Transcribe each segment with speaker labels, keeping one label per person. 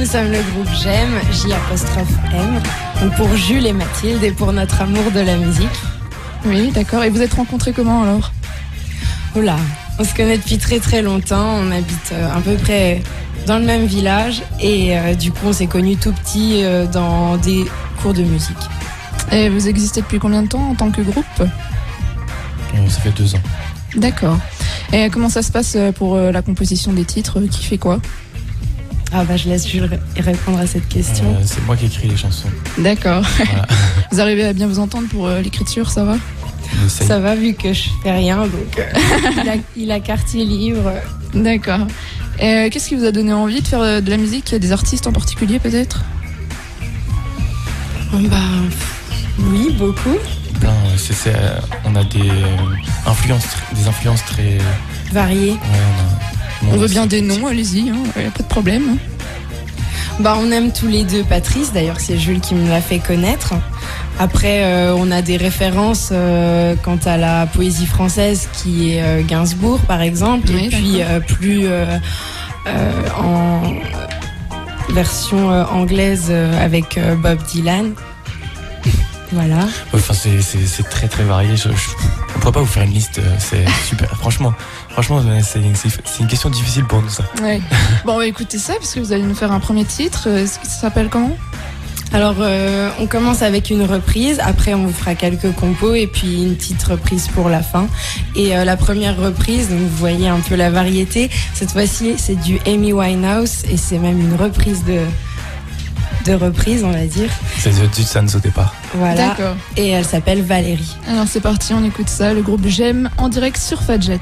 Speaker 1: nous sommes le groupe J'aime, J''M, donc pour Jules et Mathilde et pour notre amour de la musique.
Speaker 2: Oui, d'accord. Et vous êtes rencontrés comment alors?
Speaker 1: Oh là, on se connaît depuis très très longtemps, on habite à peu près dans le même village et du coup on s'est connus tout petits dans des cours de musique.
Speaker 2: Et vous existez depuis combien de temps en tant que groupe?
Speaker 3: Ça fait 2 ans.
Speaker 2: D'accord. Et comment ça se passe pour la composition des titres? Qui fait quoi?
Speaker 1: Ah bah je laisse Jules répondre à cette question.
Speaker 3: C'est moi qui écris les chansons.
Speaker 2: D'accord.
Speaker 3: Voilà.
Speaker 2: Vous arrivez à bien vous entendre pour l'écriture, ça va?
Speaker 1: Ça va vu que je fais rien, donc il a quartier libre.
Speaker 2: D'accord. Et qu'est-ce qui vous a donné envie de faire de la musique? Il y a des artistes en particulier peut-être?
Speaker 1: Bah oui, beaucoup.
Speaker 3: Plein, on a des influences très
Speaker 1: variées.
Speaker 3: Ouais,
Speaker 2: on veut bien des noms, allez-y, hein, y a pas de problème.
Speaker 1: Bah on aime tous les deux Patrice, d'ailleurs c'est Jules qui me l'a fait connaître. Après on a des références quant à la poésie française qui est Gainsbourg par exemple, oui, et puis plus en version anglaise avec Bob Dylan. Voilà.
Speaker 3: Enfin, c'est très très varié. On ne pourrait pas vous faire une liste. C'est super. Franchement, c'est une question difficile pour nous ça.
Speaker 2: Ouais. Bon, on va écouter ça parce que vous allez nous faire un premier titre. Ça s'appelle comment?
Speaker 1: Alors, on commence avec une reprise. Après, on vous fera quelques compos et puis une petite reprise pour la fin. Et la première reprise, donc vous voyez un peu la variété. Cette fois-ci, c'est du Amy Winehouse et c'est même une reprise de reprise, on va dire.
Speaker 3: C'est du Sans au départ.
Speaker 1: Voilà.
Speaker 2: D'accord.
Speaker 1: Et elle s'appelle Valérie.
Speaker 2: Alors c'est parti, on écoute ça, le groupe J'aime en direct sur Fadjet.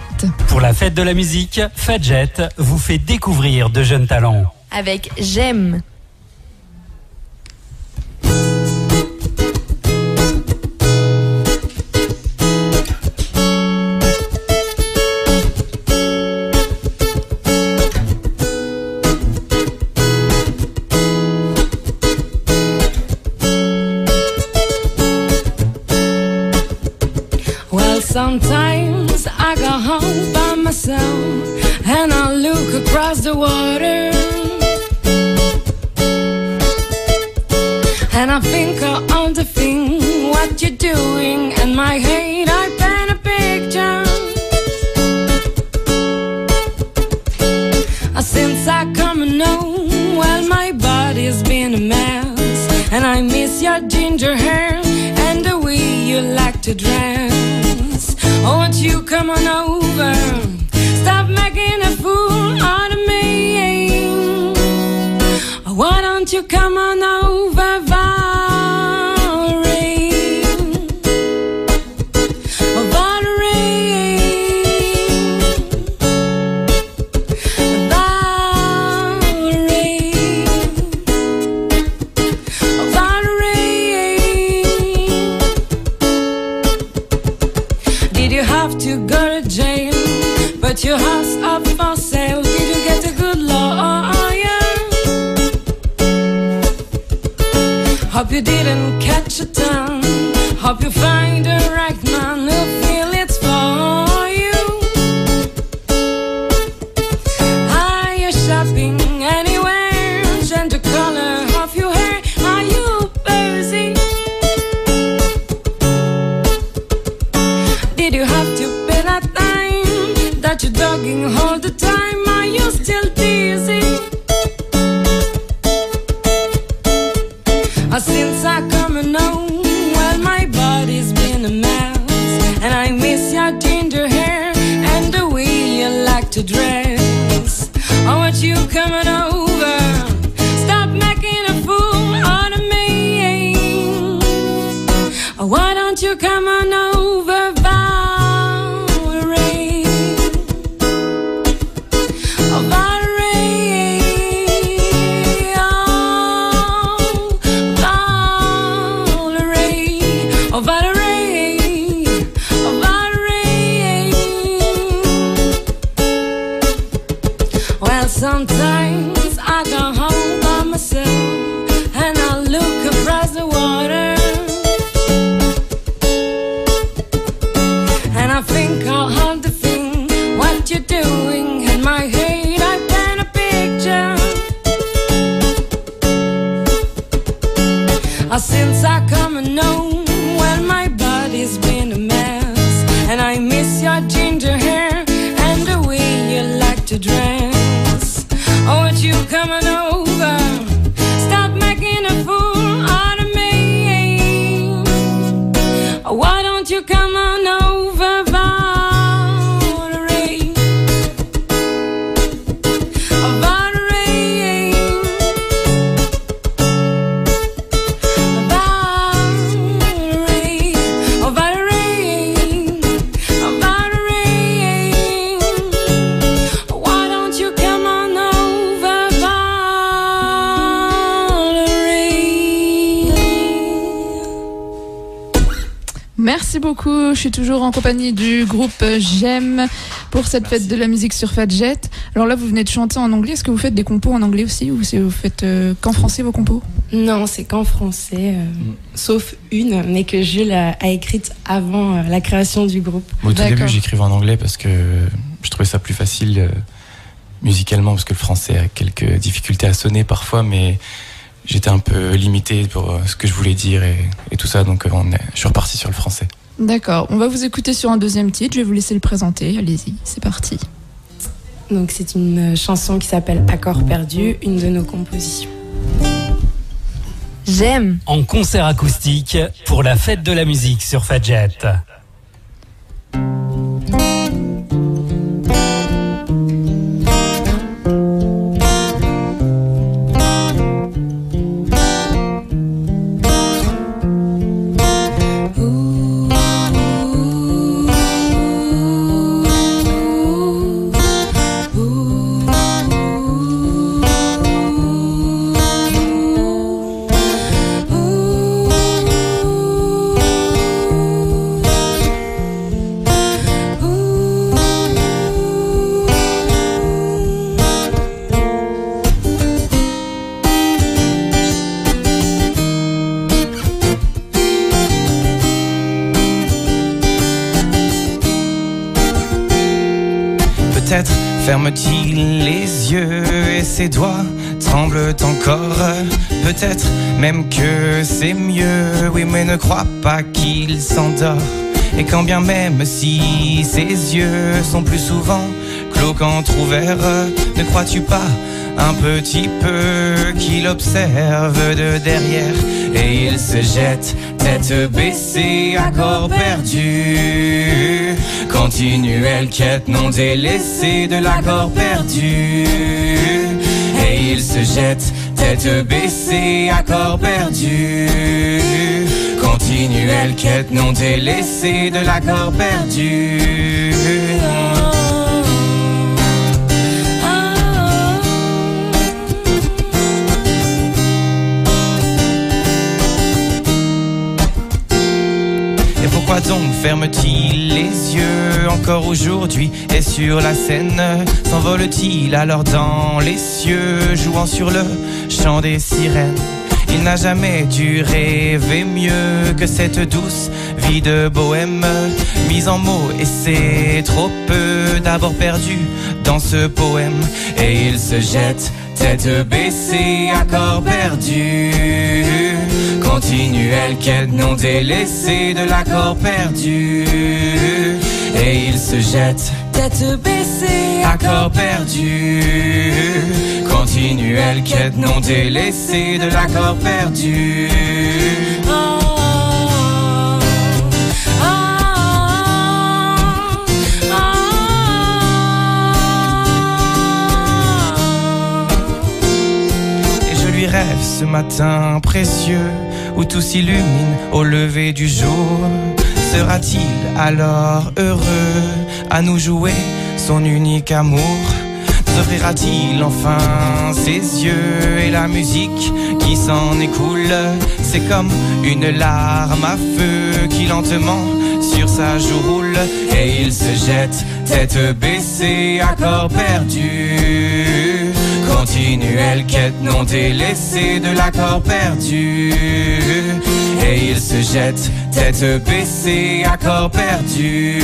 Speaker 4: Pour la fête de la musique, Fadjet vous fait découvrir de jeunes talents.
Speaker 1: Avec J'aime. Sometimes I go home by myself and I look across the water and I think of all the things what you're doing in my head. I paint a picture. Since I come home, well my body's been a mess and I miss your ginger hair and the way you like to dress. Oh, won't you come on over? Stop making a fool out of me. Why don't you come on over, Valerie? Oh, Valerie. Valerie. Oh, Valerie. Did you have to go to jail? But your house up for sale. Did you get a good lawyer? Hope you didn't catch a ton. Hope you find the right man who feel it's for you. Are you shopping anywhere? Change the color of your hair. Are you busy? Did you have to pay that time that you're dogging all the time? Are you still dizzy? Since I come home, well my body's been a mess and I miss your ginger hair and the way you like to dress. I want you coming over. Stop making a fool out of me. Why don't you come on over, Valerie? Oh, Valerie. Oh, Valerie. Oh, Valerie. Well, sometimes I go home by myself and I look across the water and I think of all the things what you're doing in my head. I paint a picture.
Speaker 5: Since I come and know, well, my body's been a mess, and I miss your ginger hair and the way you like to dress. Oh, would you coming over? Stop making a fool out of me. Why don't you come on over, Valerie? Valerie, Valerie, Valerie, Valerie. Why don't you come on over, Valerie?
Speaker 2: Merci beaucoup, je suis toujours en compagnie du groupe J'aime pour cette fête de la musique sur Fadjet. Alors là, vous venez de chanter en anglais, est-ce que vous faites des compos en anglais aussi ou vous faites qu'en français vos compos?
Speaker 1: Non, c'est qu'en français, sauf une, mais que Jules a écrite avant la création du groupe.
Speaker 3: Au tout
Speaker 2: D'accord.
Speaker 3: début, j'écrivais en anglais parce que je trouvais ça plus facile musicalement, parce que le français a quelques difficultés à sonner parfois, mais j'étais un peu limité pour ce que je voulais dire et tout ça, donc je suis reparti sur le français.
Speaker 2: D'accord, on va vous écouter sur un deuxième titre, je vais vous laisser le présenter, allez-y, c'est parti.
Speaker 1: Donc c'est une chanson qui s'appelle Accord perdu, une de nos compositions.
Speaker 6: J'aime.
Speaker 4: En concert acoustique pour la fête de la musique sur Fadjet.
Speaker 7: Peut-être ferme-t-il les yeux et ses doigts tremblent encore. Peut-être même que c'est mieux, oui, mais ne crois pas qu'il s'endort. Et quand bien même si ses yeux sont plus souvent clos qu'entrouverts, ne crois-tu pas un petit peu qu'il observe de derrière? Et il se jette tête baissée à corps perdu, continuelle quête non délaissée de l'accord perdu. Et il se jette tête baissée à corps perdu, continuelle quête non délaissée de l'accord perdu. Pourquoi donc ferme-t-il les yeux encore aujourd'hui et sur la scène? S'envole-t-il alors dans les cieux, jouant sur le chant des sirènes? Il n'a jamais dû rêver mieux que cette douce vie de bohème, mise en mots et c'est trop peu, d'abord perdu dans ce poème. Et il se jette tête baissée à corps perdu, continuelle quête non délaissée de l'accord perdu. Et il se jette tête baissée à corps perdu, continuelle quête non délaissée de l'accord perdu. Rêve ce matin précieux où tout s'illumine au lever du jour. Sera-t-il alors heureux à nous jouer son unique amour? Nous offrira-t-il enfin ses yeux et la musique qui s'en écoule? C'est comme une larme à feu qui lentement sur sa joue roule. Et il se jette tête baissée à corps perdu, continuelle quête non délaissée de l'accord perdu. Et il se jette tête baissée à corps perdu,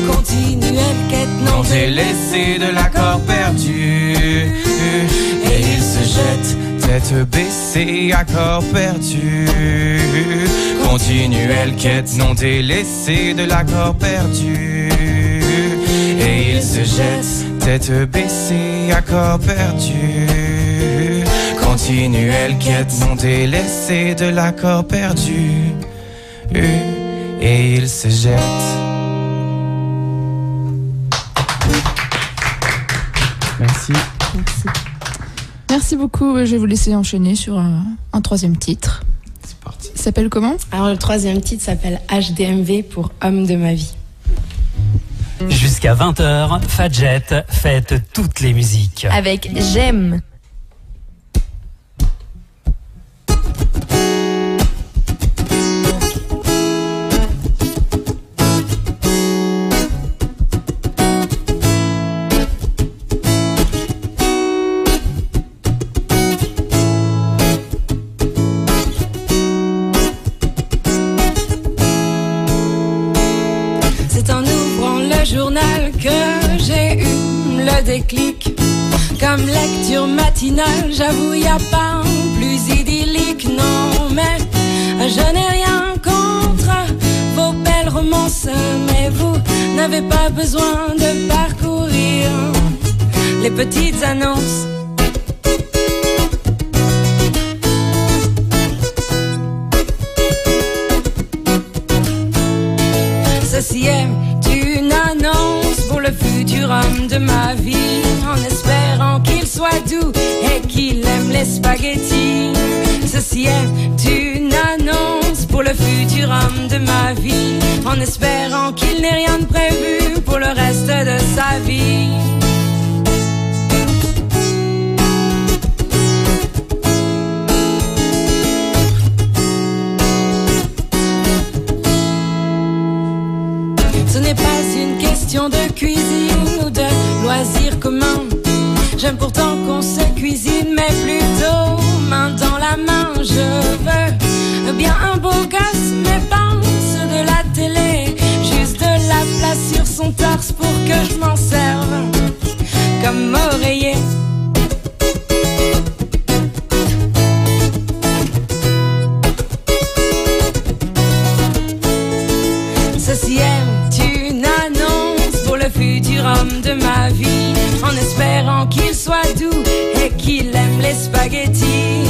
Speaker 7: continuelle quête non délaissée de l'accord perdu. Et il se jette tête baissée, accord perdu. Continuelle quête non délaissée de l'accord perdu. Et il se jette, tête baissée, accord perdu. Continuelle quête non délaissée de l'accord perdu. Et il se jette. Merci.
Speaker 2: Merci beaucoup. Je vais vous laisser enchaîner sur un troisième titre.
Speaker 7: C'est parti.
Speaker 2: Il s'appelle comment?
Speaker 1: Alors le troisième titre s'appelle HDMV pour Homme de ma vie.
Speaker 4: Jusqu'à 20h, Fadjet fête toutes les musiques.
Speaker 6: Avec J'aime.
Speaker 5: Journal que j'ai eu le déclic. Comme lecture matinale, j'avoue y a pas plus idyllique, non. Mais je n'ai rien contre vos belles romances, mais vous n'avez pas besoin de parcourir les petites annonces. Ceci est une annonce pour le futur homme de ma vie, en espérant qu'il soit doux et qu'il aime les spaghettis. Ceci est une annonce pour le futur homme de ma vie, en espérant qu'il n'ait rien de prévu pour le reste de sa vie. Ce n'est pas une question de cuisine ou de loisirs communs. J'aime pourtant qu'on se cuisine, mais plutôt main dans la main. Je veux bien un beau gosse, mais pas ceux de la télé. Juste de la place sur son torse pour que je m'en serve comme oreiller. Ceci est une annonce pour le futur homme de ma vie, en espérant qu'il soit doux et qu'il aime les spaghettis.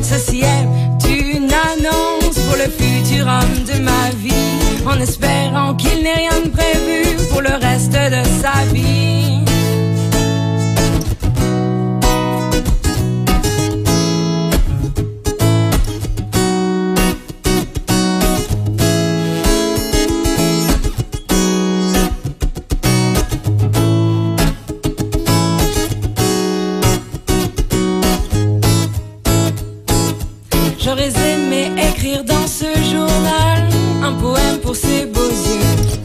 Speaker 5: Ceci est une annonce pour le futur homme de ma vie, en espérant qu'il n'ait rien de prévu pour le reste de sa vie. J'aurais aimé écrire dans ce journal un poème pour ses beaux yeux,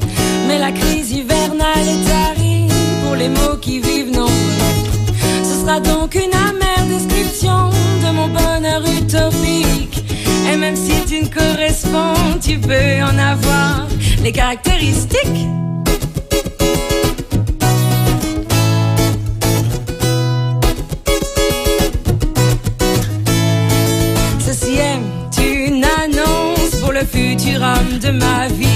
Speaker 5: mais la crise hivernale est arrive pour les mots qui vivent nombreux. Ce sera donc une amère description de mon bonheur utopique. Et même si tu ne corresponds, tu peux en avoir les caractéristiques. Ceci est une annonce pour le futur homme de ma vie,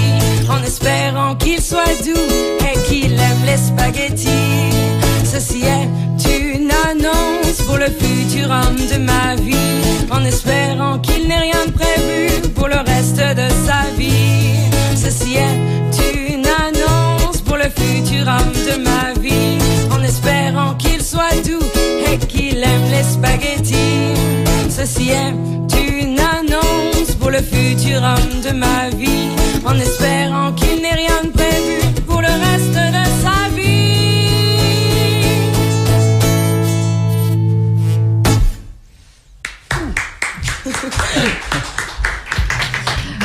Speaker 5: en espérant qu'il soit doux et qu'il aime les spaghettis. Ceci est une annonce pour le futur homme de ma vie, en espérant qu'il n'ait rien de prévu pour le reste de sa vie. Ceci est une annonce pour le futur homme de ma vie, en espérant qu'il soit doux et qu'il aime les spaghettis. Ceci est une annonce pour le futur homme de ma vie, en espérant qu'il n'ait rien de prévu pour le reste de sa vie.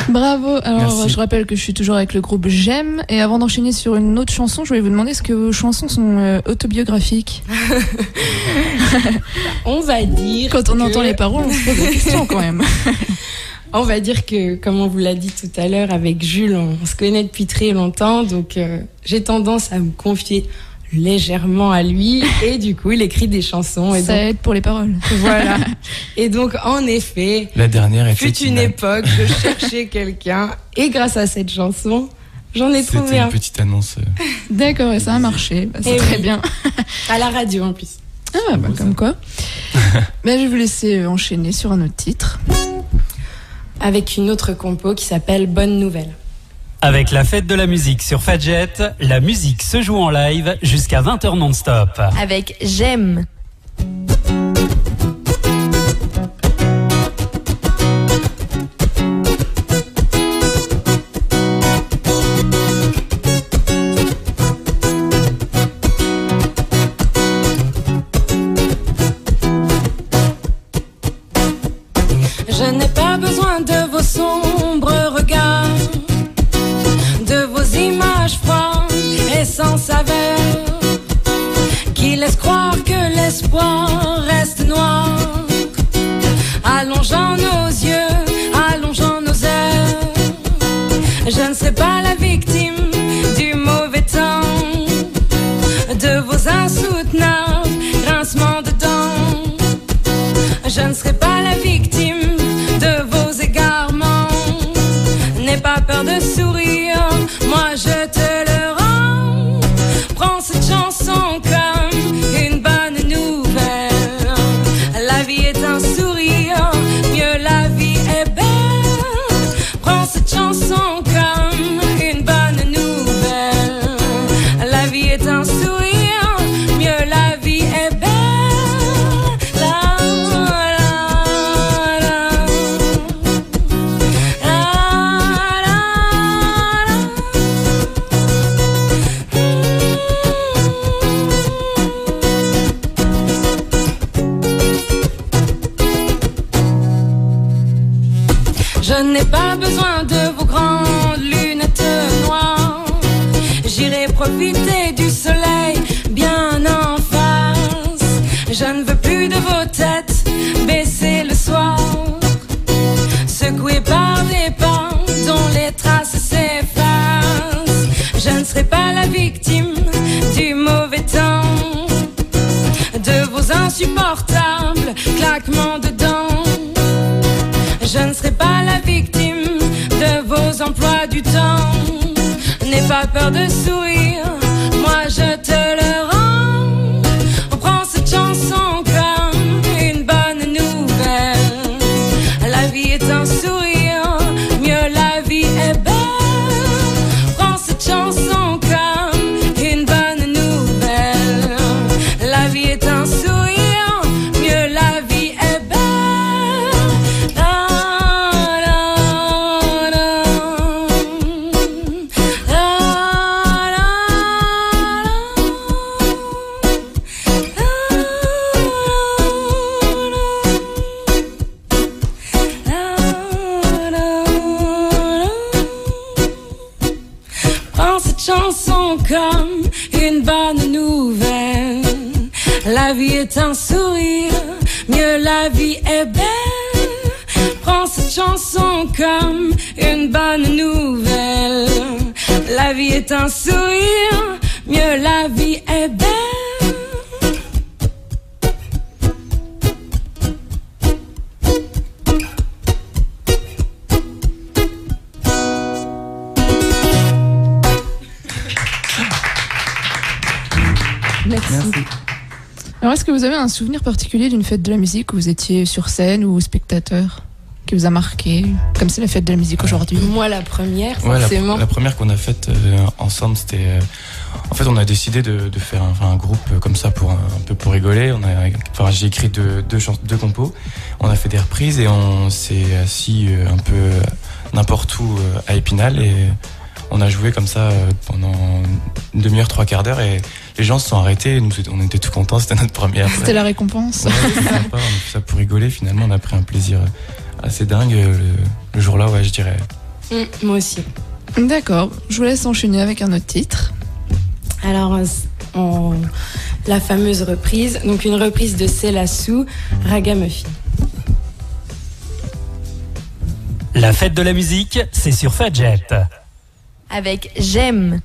Speaker 2: Bravo. Alors,
Speaker 7: Merci.
Speaker 2: je rappelle que je suis toujours avec le groupe J'aime. Et avant d'enchaîner sur une autre chanson, je voulais vous demander est-ce que vos chansons sont autobiographiques?
Speaker 1: On va dire.
Speaker 2: Quand on
Speaker 1: que-
Speaker 2: entend les paroles, on se pose la question quand même.
Speaker 1: On va dire que, comme on vous l'a dit tout à l'heure, avec Jules, on se connaît depuis très longtemps, donc j'ai tendance à me confier légèrement à lui et du coup il écrit des chansons. Et
Speaker 2: Ça aide pour les paroles.
Speaker 1: voilà. Et donc en effet,
Speaker 3: La dernière était
Speaker 1: fut une époque, je cherchais quelqu'un et grâce à cette chanson, j'en ai trouvé
Speaker 3: C'était
Speaker 1: un.
Speaker 3: une petite annonce.
Speaker 2: D'accord, et ça a marché. Bah, c'est
Speaker 1: Eh
Speaker 2: très
Speaker 1: oui.
Speaker 2: bien.
Speaker 1: À la radio en plus.
Speaker 2: Ah, bah,
Speaker 3: beau, ça.
Speaker 2: comme quoi. Mais je vais vous laisser enchaîner sur un autre titre.
Speaker 1: Avec une autre compo qui s'appelle Bonne Nouvelle.
Speaker 4: Avec la fête de la musique sur Fadjet, la musique se joue en live jusqu'à 20h non-stop.
Speaker 6: Avec J'aime.
Speaker 5: Je n'ai pas besoin de vos sombres regards, de vos images froides et sans saveur, qui laissent croire que l'espoir reste noir, allongeant nos yeux, allongeant nos heures. Je ne serai pas la victime du mauvais temps, de vos insoutenables grincements de dents. Je ne serai pas la victime de vos égarements. N'aie pas peur de sourire, moi je te le rends. Prends cette chanson comme une bonne nouvelle. La vie est un sourire, mieux la vie est belle. Prends cette chanson comme une bonne nouvelle. La vie est un sourire, mieux la vie est belle. Je n'ai pas besoin de vos grandes lunettes noires. J'irai profiter du soleil bien en face. Je ne veux plus de vos têtes baissées le soir, secouées par des pas dont les traces s'effacent. Je ne serai pas la victime du mauvais temps, de vos insupportables claquements de dents. Je ne serai pas la victime de vos emplois du temps. N'aie pas peur de sourire, moi je te le rends. On prend cette chanson comme une bonne nouvelle. La vie est un sourire, mieux la vie est belle. Prends cette chanson comme une bonne nouvelle. La vie est un sourire, mieux la vie est belle. Prends cette chanson comme une bonne nouvelle. La vie est un sourire, mieux la vie est belle. Prends cette chanson comme une bonne nouvelle. La vie est un sourire, mieux la vie est belle.
Speaker 2: Merci. Alors, est-ce que vous avez un souvenir particulier d'une fête de la musique où vous étiez sur scène ou spectateur qui vous a marqué, comme c'est la fête de la musique aujourd'hui?
Speaker 1: Moi la première,
Speaker 3: Ouais,
Speaker 1: forcément.
Speaker 3: la première qu'on a faite ensemble, c'était. En fait, on a décidé de faire un groupe comme ça pour un peu pour rigoler. J'ai écrit deux compos. On a fait des reprises et on s'est assis un peu n'importe où à Épinal et on a joué comme ça pendant une demi-heure, 3/4 d'heure et les gens se sont arrêtés. Nous, on était tout contents. C'était notre première.
Speaker 2: C'était la récompense.
Speaker 3: Ouais, c'était sympa. On a fait ça pour rigoler. Finalement, on a pris un plaisir assez dingue le jour-là, ouais, je dirais.
Speaker 1: Moi aussi.
Speaker 2: D'accord, je vous laisse enchaîner avec un autre titre.
Speaker 1: Alors, la fameuse reprise, donc une reprise de Célassou, Ragamuffin.
Speaker 4: La fête de la musique, c'est sur Fadjet.
Speaker 6: Avec J'aime.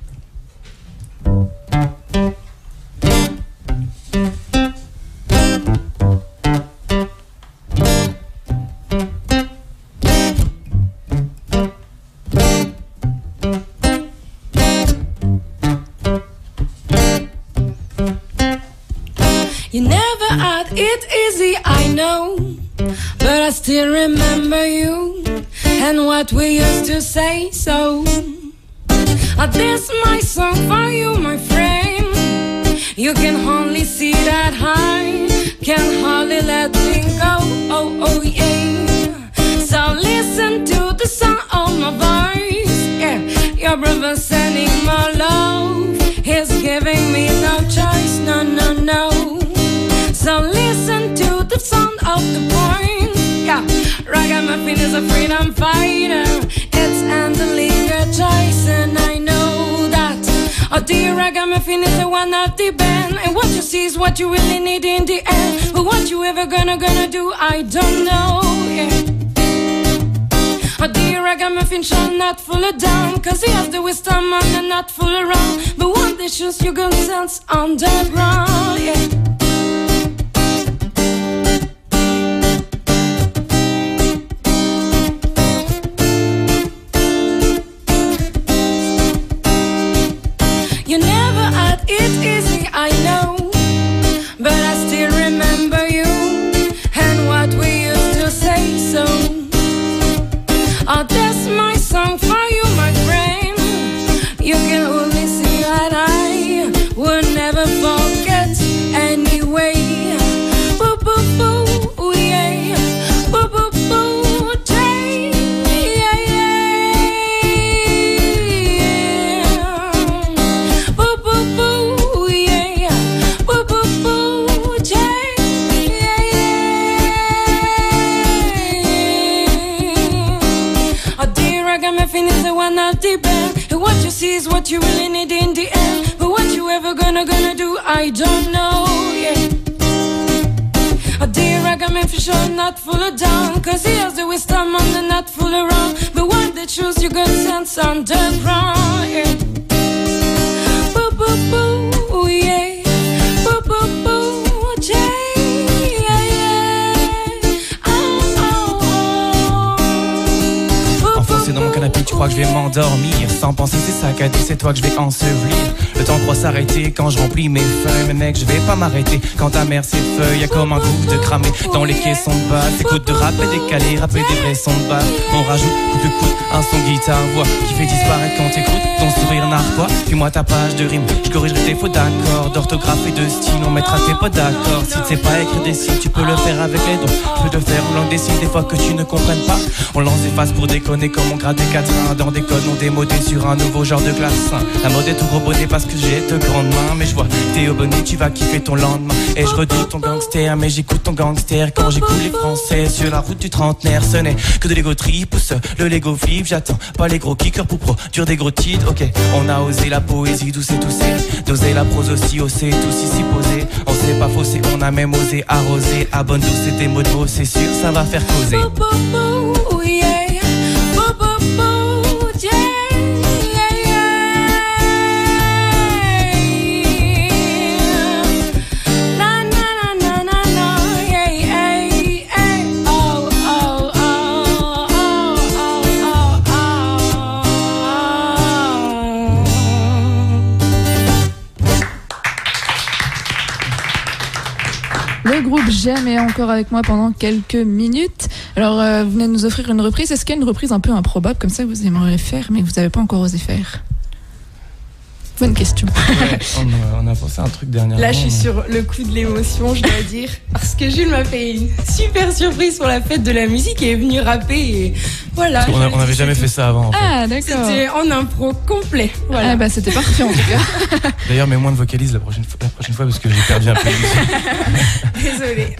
Speaker 5: it easy, I know, but I still remember you and what we used to say. So this my song for you, my friend. You can only see that I can hardly let me go. Oh, oh, yeah. So listen to the sound of my voice. Yeah, your brother sending my love. He's giving me no choice. No, no, no. So listen to the sound of the point. Yeah, Ragamuffin is a freedom fighter. It's handling your choice, and I know that. Oh, dear Ragamuffin is the one of the band, and what you see is what you really need in the end. But what you ever gonna do, I don't know. Yeah. Oh, dear Ragamuffin shall not fall down, cause he has the wisdom and not fool around. But one day shoes you gonna sense underground. Yeah. You never had it easy, I know, but I still remember you and what we used to say. So, oh, that's my song for you, my friend. You can only see that I will never forget anyway. Boo, boo, boo, yeah. Boo, boo, boo, Jay. Yeah, yeah. Boo, boo, boo, yeah. Boo, boo, boo, Jay. Yeah, yeah. Oh, dear Ragamuffin is the one of the band. And what you see is what you really need in the end. But what you ever gonna do, I don't know, yeah. Oh, dear Ragamuffin shall not fall down, cause he has the wisdom and not fool around. But what they choose, you gonna sense underground, yeah. Boo, boo, boo, yeah. Boo, boo, boo, Jay, yeah, yeah. Oh, oh, oh.
Speaker 7: Enfoncé dans mon canapé, tu crois que je vais m'endormir sans penser, c'est saccadé, c'est toi que je vais ensevelir. Le temps croit s'arrêter quand je remplis mes feuilles. Mais mec, je vais pas m'arrêter quand ta mère s'effeuille. Y'a comme un goût de cramé dans les caissons de basse. Écoute de rap et décalé, rapper des vrais sons de basse. On rajoute coup de coude, un son guitare-voix qui fait disparaître quand t'écoutes ton sourire narquois. Puis moi ta page de rime, je corrigerai tes fautes d'accords, d'orthographe et de style. On mettra tes pas d'accord. Si tu sais pas écrire des signes, tu peux le faire avec les doigts. Je peux te faire en langue des signes, des fois que tu ne comprennes pas. On lance des phases pour déconner comme on grade des quatrains dans des codes non démodés sur un nouveau genre de classe. La mode est tout gros bonnet parce que j'ai de grandes mains. Mais je vois t'es au bonnet, tu vas kiffer ton lendemain. Et je redoute ton gangster, mais j'écoute ton gangster quand j'écoute les français sur la route du trentenaire. Ce n'est que de l'ego trip, pousse le Lego flip. J'attends pas les gros kickers pour produire des gros titres. Ok, on a osé la poésie douce et toussée, d'oser la prose aussi haussée, tous ici posés. On s'est pas faussé, on a même osé arroser. À bonne douce et des mots de mots, c'est sûr, ça va faire causer.
Speaker 5: Boo, boo, boo, yeah. Boo, boo, boo, yeah, yeah, yeah. Na, na, na, na, na, na, yeah, yeah, yeah. Oh, oh, oh, oh, oh, oh,
Speaker 2: Le groupe J'aime est encore avec moi pendant quelques minutes. Alors, vous venez de nous offrir une reprise. Est-ce qu'il y a une reprise un peu improbable comme ça que vous aimeriez faire, mais que vous n'avez pas encore osé faire? Bonne question.
Speaker 3: Ouais, on a pensé à un truc dernièrement.
Speaker 1: Là, je suis sur le coup de l'émotion, je dois dire. Parce que Jules m'a fait une super surprise pour la fête de la musique et est venu rapper. Et voilà.
Speaker 3: On n'avait jamais fait ça avant. En fait.
Speaker 2: Ah, d'accord.
Speaker 1: C'était en impro complet. Voilà.
Speaker 2: Ah, bah, c'était parfait en tout cas.
Speaker 3: D'ailleurs, mets moins de vocalises la prochaine fois parce que j'ai perdu un peu.
Speaker 1: Désolée.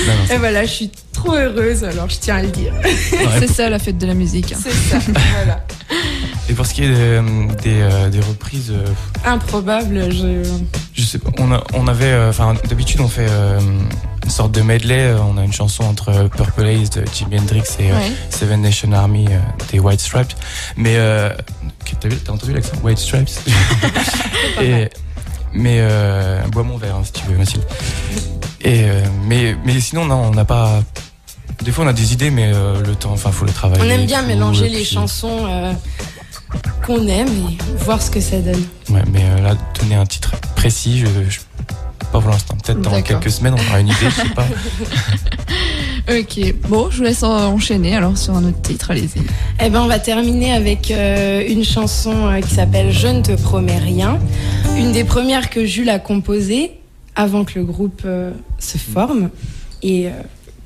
Speaker 3: Non,
Speaker 1: Et voilà, je suis trop heureuse, alors je tiens à le dire.
Speaker 2: C'est ça la fête de la musique.
Speaker 1: C'est ça, voilà.
Speaker 3: Et pour ce qui est des reprises,
Speaker 1: Improbable,
Speaker 3: je sais pas. On avait, enfin, d'habitude on fait une sorte de medley. On a une chanson entre Purple Haze de Jimi Hendrix et Seven Nation Army des White Stripes. Mais t'as entendu l'accent White Stripes? Bois mon verre hein, si tu veux, Mathilde. Mais sinon non, on n'a pas. Des fois on a des idées, mais le temps, enfin faut le travailler.
Speaker 1: On aime bien mélanger les chansons qu'on aime et voir ce que ça donne.
Speaker 3: Ouais, mais là donner un titre précis, je pas pour l'instant. Peut-être dans
Speaker 2: D'accord.
Speaker 3: quelques semaines, on aura une idée, je sais pas.
Speaker 2: Ok, bon, je vous laisse enchaîner alors sur un autre titre, allez-y.
Speaker 1: Eh ben, on va terminer avec une chanson qui s'appelle Je ne te promets rien. Une des premières que Jules a composées avant que le groupe se forme et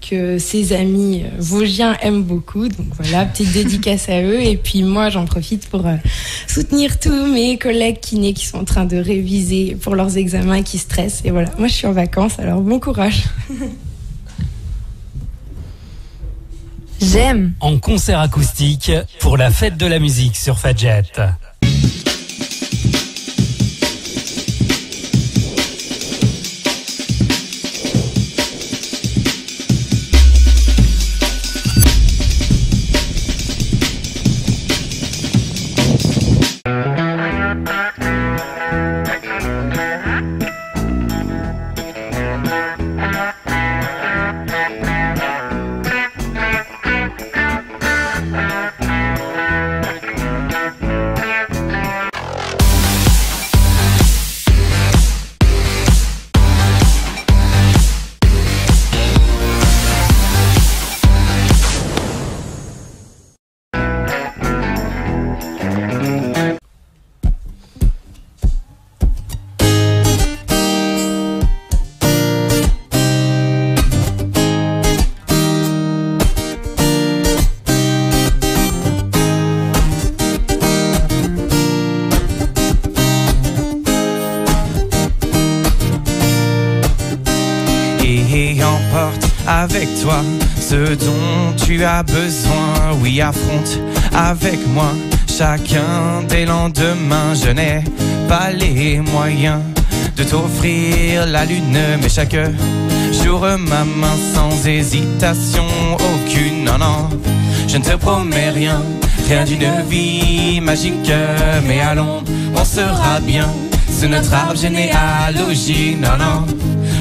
Speaker 1: que ses amis vosgiens aiment beaucoup. Donc voilà, petite dédicace à eux. Et puis moi, j'en profite pour soutenir tous mes collègues kinés qui sont en train de réviser pour leurs examens et qui stressent. Et voilà, moi je suis en vacances, alors bon courage.
Speaker 6: J'aime.
Speaker 4: En concert acoustique pour la fête de la musique sur Fadjet.
Speaker 7: Et emporte avec toi ce dont tu as besoin. Oui, affronte avec moi chacun des lendemains. Je n'ai pas les moyens de t'offrir la lune, mais chaque jour ma main sans hésitation aucune. Non, non, je ne te promets rien, rien d'une vie magique, mais allons, on sera bien sous notre arbre généalogique. Non, non,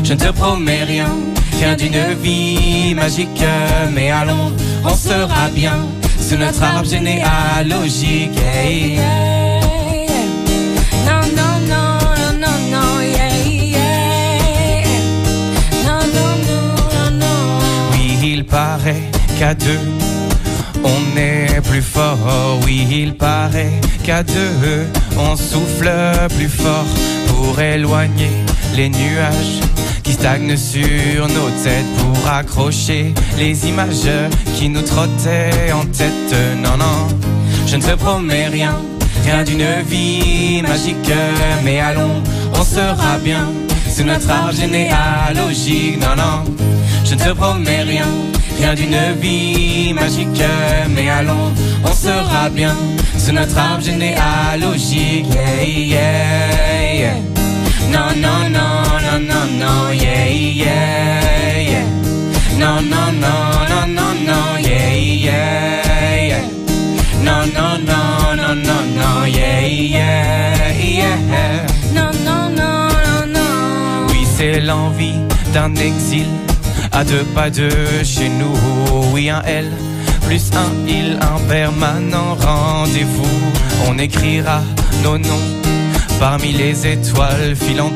Speaker 7: je ne te promets rien, rien d'une vie magique, mais allons, on sera bien sous notre arbre généalogique. Hey,
Speaker 5: yeah. No, no, no, no, no, no, yeah, yeah. No, no, no, no, no.
Speaker 7: Oui, il paraît qu'à deux, on est plus fort. Oui, il paraît qu'à deux, on souffle plus fort pour éloigner les nuages qui stagnent sur nos têtes, pour accrocher les images qui nous trottaient en tête. Non, non, je ne te promets rien, rien d'une vie magique, mais allons, on sera bien sous notre arbre généalogique. Non, non, je ne te promets rien, rien d'une vie magique, mais allons, on sera bien sous notre arbre généalogique. Yeah, yeah, yeah. No, no, no, no, no, no, yeah, yeah, yeah. No, no, no, no, no, no, yeah, yeah, yeah. No, no, no, no, no, no, yeah, yeah, yeah.
Speaker 5: No, no, no, no, no.
Speaker 7: Oui, c'est l'envie d'un exil à deux pas de chez nous. Oui, un L plus un il, un permanent rendez-vous. On écrira nos noms parmi les étoiles filantes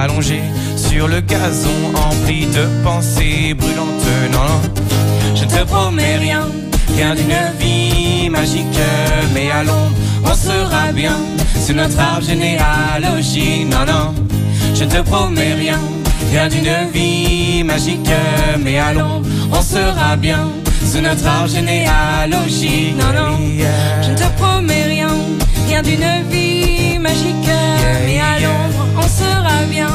Speaker 7: allongées sur le gazon empli de pensées brûlantes. Non, non, je ne te promets rien, rien d'une vie magique, mais allons, on sera bien sous notre arbre généalogique. Non, non, je ne te promets rien, rien d'une vie magique, mais allons, on sera bien sous notre arbre généalogique.
Speaker 5: Non, non, je ne te promets rien, rien d'une vie magique, mais à l'ombre, on sera bien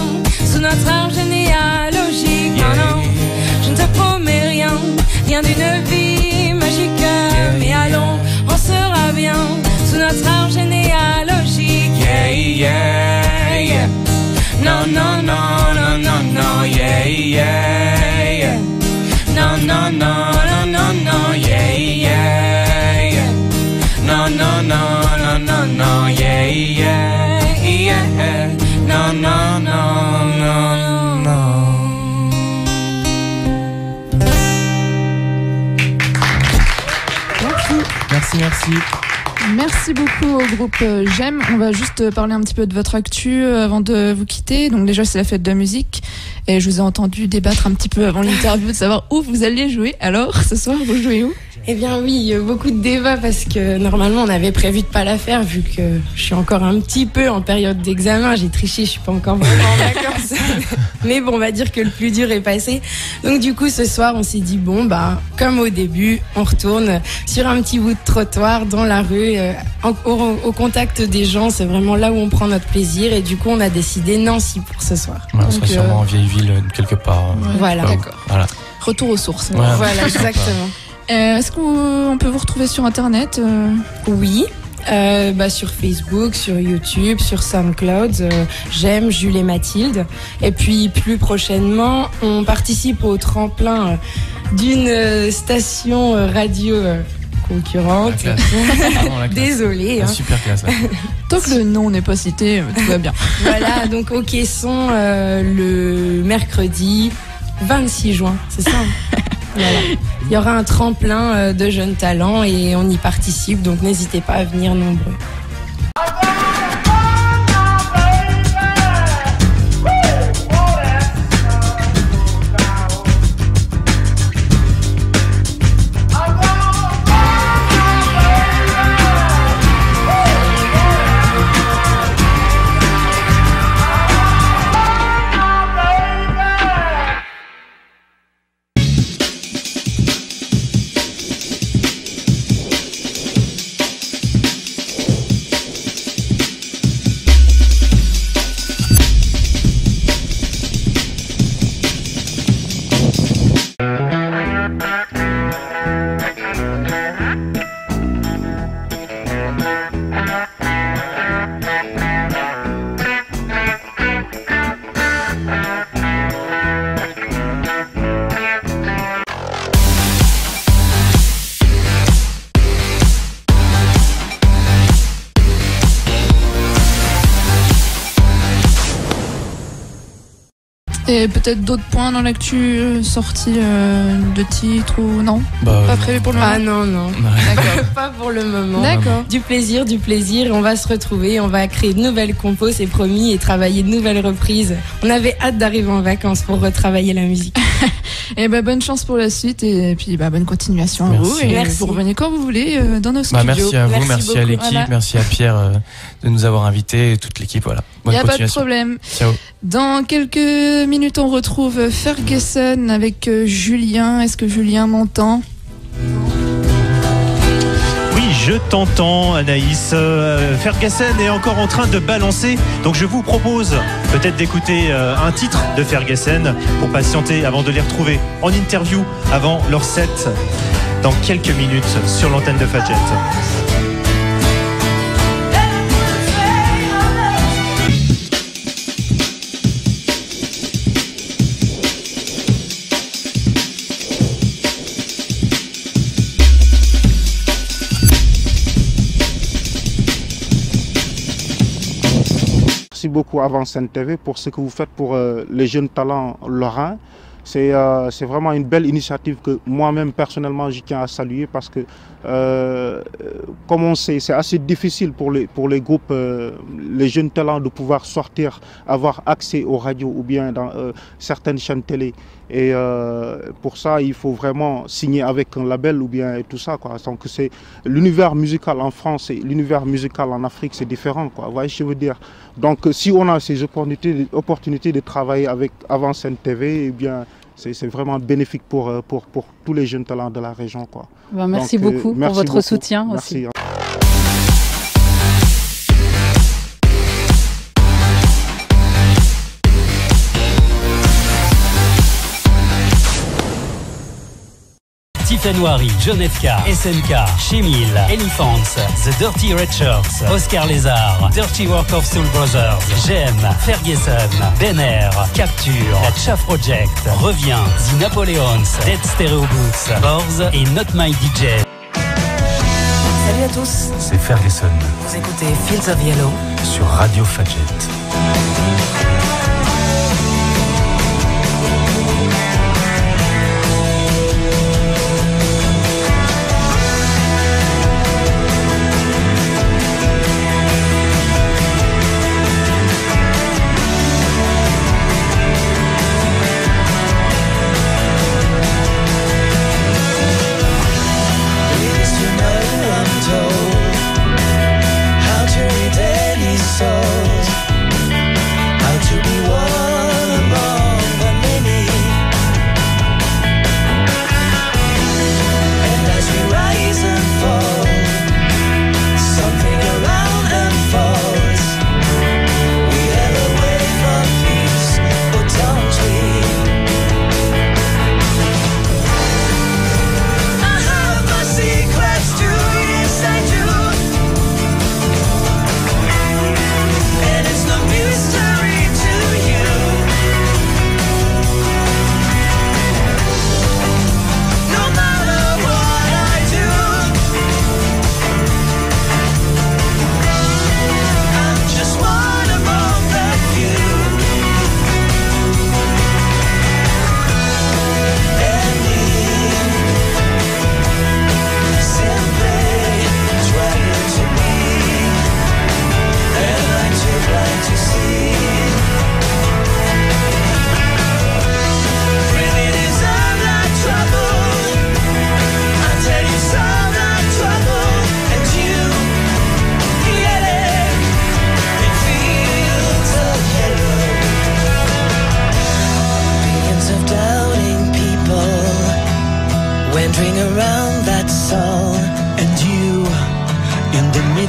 Speaker 5: sous notre arbre généalogique. Non, non, je ne te promets rien, rien d'une vie magique, mais à l'ombre, on sera bien sous notre arbre généalogique.
Speaker 7: Yeah, yeah, yeah. No, no, no, no, no, no, yeah, yeah, yeah. No, no, no, no, no, no, yeah, yeah, yeah. No, no, no, no, no, no, yeah, yeah, yeah. No, no, no, no, no.
Speaker 3: Merci, merci.
Speaker 2: Merci beaucoup au groupe J'aime. On va juste parler un petit peu de votre actu avant de vous quitter. Donc déjà, c'est la fête de la musique. Et je vous ai entendu débattre un petit peu avant l'interview de savoir où vous alliez jouer. Alors, ce soir, vous jouez où ?
Speaker 1: Eh bien oui, il y a beaucoup de débats parce que normalement on avait prévu de pas la faire vu que je suis encore un petit peu en période d'examen. J'ai triché, je suis pas encore vraiment en vacances. Mais bon, on va dire que le plus dur est passé. Donc du coup, ce soir, on s'est dit bon, bah comme au début, on retourne sur un petit bout de trottoir dans la rue, au contact des gens. C'est vraiment là où on prend notre plaisir. Et du coup, on a décidé Nancy pour ce soir.
Speaker 3: Ouais, on sera sûrement en vieille ville quelque part.
Speaker 1: Voilà.
Speaker 2: D'accord.
Speaker 3: Voilà.
Speaker 2: Retour aux sources.
Speaker 3: Ouais,
Speaker 1: Voilà, exactement.
Speaker 2: Est-ce qu'on peut vous retrouver sur Internet
Speaker 1: Oui, sur Facebook, sur YouTube, sur SoundCloud. J'aime Jules et Mathilde. Et puis plus prochainement, on participe au tremplin d'une station radio concurrente.
Speaker 3: La classe.
Speaker 1: Désolée.
Speaker 3: Hein. Super classe. Ouais.
Speaker 2: Tant que le nom n'est pas cité, tout va bien.
Speaker 1: Voilà, donc au Caisson le mercredi 26 juin, c'est ça. Voilà. Il y aura un tremplin de jeunes talents et on y participe, donc n'hésitez pas à venir nombreux.
Speaker 2: Et peut-être d'autres points dans l'actu, sortie de titres ou non? Pas prévu pour le moment?
Speaker 1: Ah non.
Speaker 2: D'accord.
Speaker 1: Pas pour le moment.
Speaker 2: D'accord.
Speaker 1: Du plaisir. On va se retrouver, on va créer de nouvelles compos, c'est promis, et travailler de nouvelles reprises. On avait hâte d'arriver en vacances pour retravailler la musique.
Speaker 2: Et bonne chance pour la suite et puis bonne continuation à vous. Et
Speaker 1: Merci.
Speaker 2: vous revenez quand vous voulez dans nos studios.
Speaker 3: Merci à vous, merci à
Speaker 1: beaucoup.
Speaker 3: l'équipe,
Speaker 2: Voilà.
Speaker 3: merci à Pierre de nous avoir invités et toute l'équipe. Voilà.
Speaker 2: Il
Speaker 3: Bonne
Speaker 2: n'y a pas de
Speaker 3: continuation.
Speaker 2: problème.
Speaker 3: Ciao.
Speaker 2: Dans quelques minutes, on retrouve Ferguson avec Julien. Est-ce que Julien m'entend?
Speaker 6: Oui, je t'entends, Anaïs. Ferguson est encore en train de balancer. Donc je vous propose peut-être d'écouter un titre de Ferguson pour patienter avant de les retrouver en interview avant leur set dans quelques minutes sur l'antenne de Fadjet.
Speaker 8: Merci beaucoup Avance TV pour ce que vous faites pour les jeunes talents lorrains. C'est vraiment une belle initiative que moi-même personnellement je tiens à saluer parce que comme on sait, c'est assez difficile pour les groupes, les jeunes talents de pouvoir sortir, avoir accès aux radios ou bien dans certaines chaînes télé. Et pour ça, il faut vraiment signer avec un label ou bien tout ça, quoi. Donc c'est l'univers musical en France et l'univers musical en Afrique, c'est différent, quoi. Vous voyez ce que je veux dire? Donc si on a ces opportunités de travailler avec Avance TV, eh bien c'est vraiment bénéfique pour tous les jeunes talents de la région, quoi.
Speaker 9: Merci beaucoup pour votre soutien aussi.
Speaker 8: Merci.
Speaker 4: Tiffany, John FK, SNK, Chemil, Elephants, The Dirty Red Shirts, Oscar Lézard, Dirty Work of Soul Brothers, Jem, Ferguson, Benner, Capture, La Cha Project, Revient, The Napoleons, Dead Stereo Boots, Borz et Not My DJ.
Speaker 10: Salut à tous,
Speaker 11: c'est Ferguson.
Speaker 10: vous écoutez Fields of Yellow
Speaker 11: sur Radio Fadjet.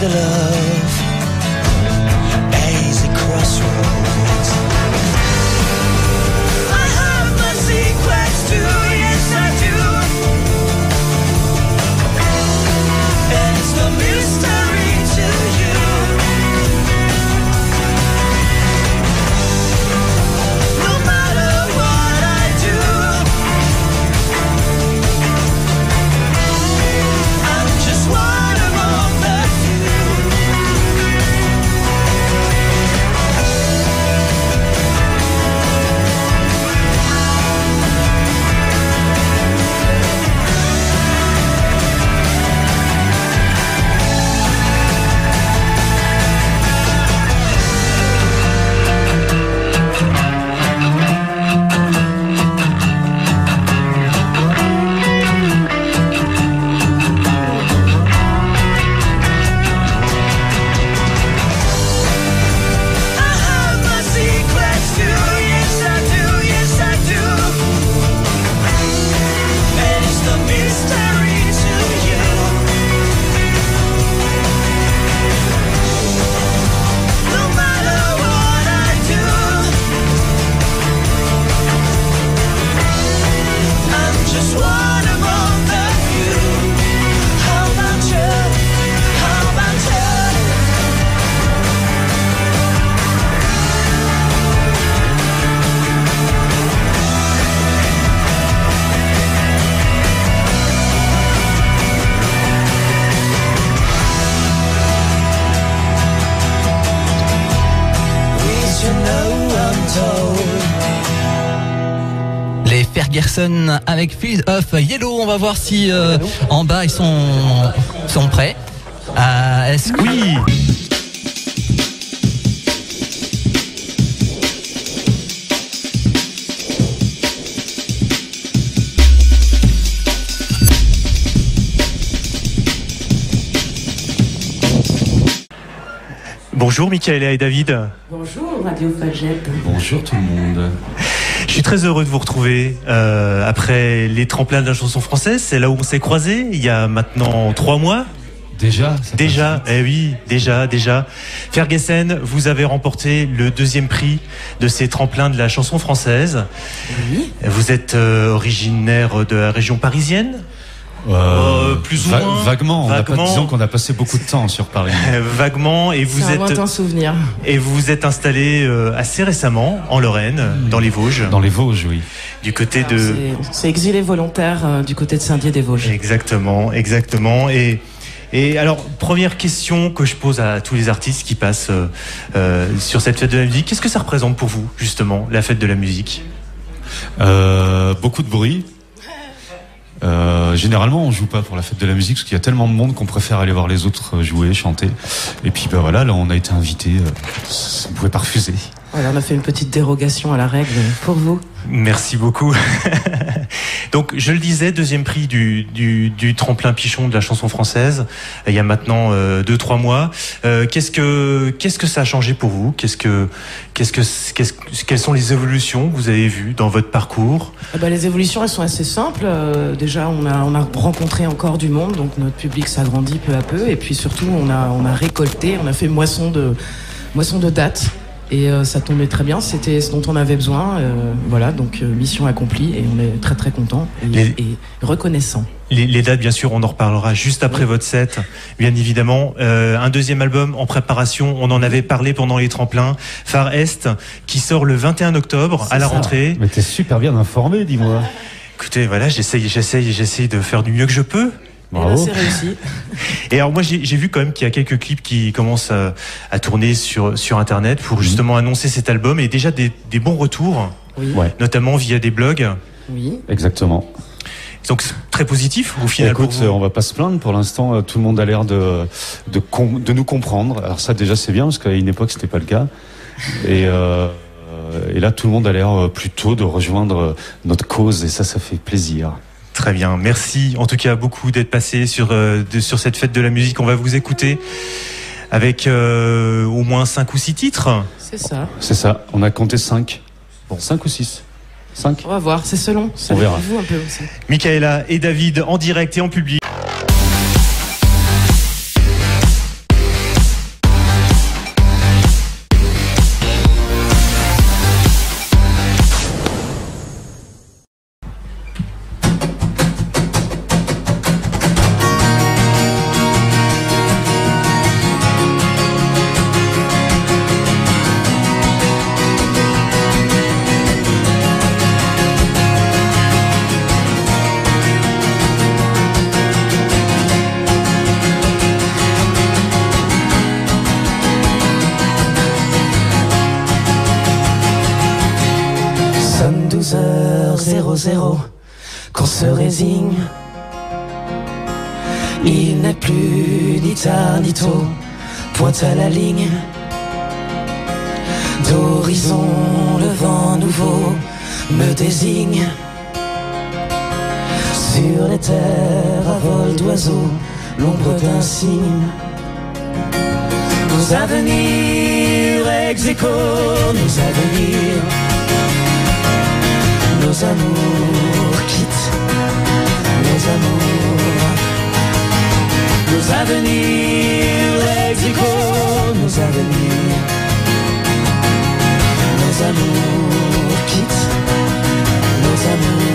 Speaker 12: need a love, hazy crossroads. I have my secrets too, yes I do. And it's no mystery to you. No matter what I do, I'm just one among the few. I have my secrets too, yes I do, yes I do. And it's no mystery to you. No matter what I do, I'm just one among the few. How about you? How about you? Wish you know I'm told.
Speaker 13: Les Ferguson avec Fields of Yellow. On va voir si en bas ils sont prêts. Est-ce que...
Speaker 6: Oui. Bonjour Michaela et David.
Speaker 10: Bonjour Radio Fagette.
Speaker 11: Bonjour tout le monde.
Speaker 6: Je suis très heureux de vous retrouver après les tremplins de la chanson française. C'est là où on s'est croisés il y a maintenant 3 mois.
Speaker 11: Déjà,
Speaker 6: eh oui, déjà. Ferguson, vous avez remporté le 2e prix de ces tremplins de la chanson française.
Speaker 10: Oui.
Speaker 6: Vous êtes originaire de la région parisienne. Plus ou moins.
Speaker 11: Vaguement. Disons qu'on a passé beaucoup de temps sur Paris.
Speaker 6: Vaguement, et vous
Speaker 10: C'est un
Speaker 6: êtes.
Speaker 10: lointain souvenir.
Speaker 6: Et vous vous êtes installé assez récemment en Lorraine, dans les Vosges.
Speaker 11: Dans les Vosges, oui.
Speaker 6: Du côté
Speaker 10: Alors,
Speaker 6: de.
Speaker 10: c'est exilé volontaire du côté de Saint-Dié-des-Vosges.
Speaker 6: Exactement. Et alors, première question que je pose à tous les artistes qui passent sur cette fête de la musique, qu'est-ce que ça représente pour vous, justement, la fête de la musique ?
Speaker 11: Beaucoup de bruit. Généralement, on joue pas pour la fête de la musique parce qu'il y a tellement de monde qu'on préfère aller voir les autres jouer, chanter. Et puis, voilà, là, on a été invités. On pouvait pas refuser.
Speaker 10: Voilà, on a fait une petite dérogation à la règle pour vous.
Speaker 6: Merci beaucoup. Donc, je le disais, 2e prix du tremplin Pichon de la chanson française, il y a maintenant 2-3 mois. Qu'est-ce que ça a changé pour vous ? Quelles sont les évolutions que vous avez vues dans votre parcours ?
Speaker 10: Les évolutions, elles sont assez simples. Déjà, on a rencontré encore du monde, donc notre public s'agrandit peu à peu. Et puis surtout, on a récolté, on a fait moisson de dates. Et ça tombait très bien, c'était ce dont on avait besoin. Voilà, donc mission accomplie et on est très très contents et reconnaissants.
Speaker 6: Les dates, bien sûr, on en reparlera juste après votre set, bien évidemment. Un 2e album en préparation, on en avait parlé pendant les tremplins, Far Est, qui sort le 21 octobre à la rentrée.
Speaker 11: Mais t'es super bien informé, dis-moi.
Speaker 6: Écoutez, voilà, j'essaye de faire du mieux que je peux.
Speaker 10: Bravo. Et là, c'est réussi.
Speaker 6: Et alors moi j'ai vu quand même qu'il y a quelques clips qui commencent à tourner sur internet pour justement annoncer cet album et déjà des bons retours, notamment via des blogs.
Speaker 10: Oui.
Speaker 11: Exactement.
Speaker 6: Donc c'est très positif au final.
Speaker 11: Écoute, on va pas se plaindre pour l'instant. Tout le monde a l'air de nous comprendre. Alors ça déjà c'est bien parce qu'à une époque c'était pas le cas. Et là tout le monde a l'air plutôt de rejoindre notre cause et ça fait plaisir.
Speaker 6: Très bien, merci en tout cas beaucoup d'être passé sur cette fête de la musique. On va vous écouter avec au moins 5 ou 6 titres.
Speaker 10: C'est ça.
Speaker 11: C'est ça, on a compté 5. Bon, 5 ou 6 5.
Speaker 10: On va voir, c'est selon.
Speaker 11: On verra.
Speaker 10: Vous un peu aussi.
Speaker 6: Michaela et David en direct et en public.
Speaker 14: 0-0 qu'on se résigne. Il n'est plus ni tard ni tôt, pointe à la ligne. D'horizon, le vent nouveau me désigne. Sur les terres à vol d'oiseau, l'ombre d'un cygne. Nos avenirs ex-aequo, nos avenirs, nos amours quittent, nos amours, nos avenirs ex-aequo, nos avenirs, nos amours quittent, nos amours.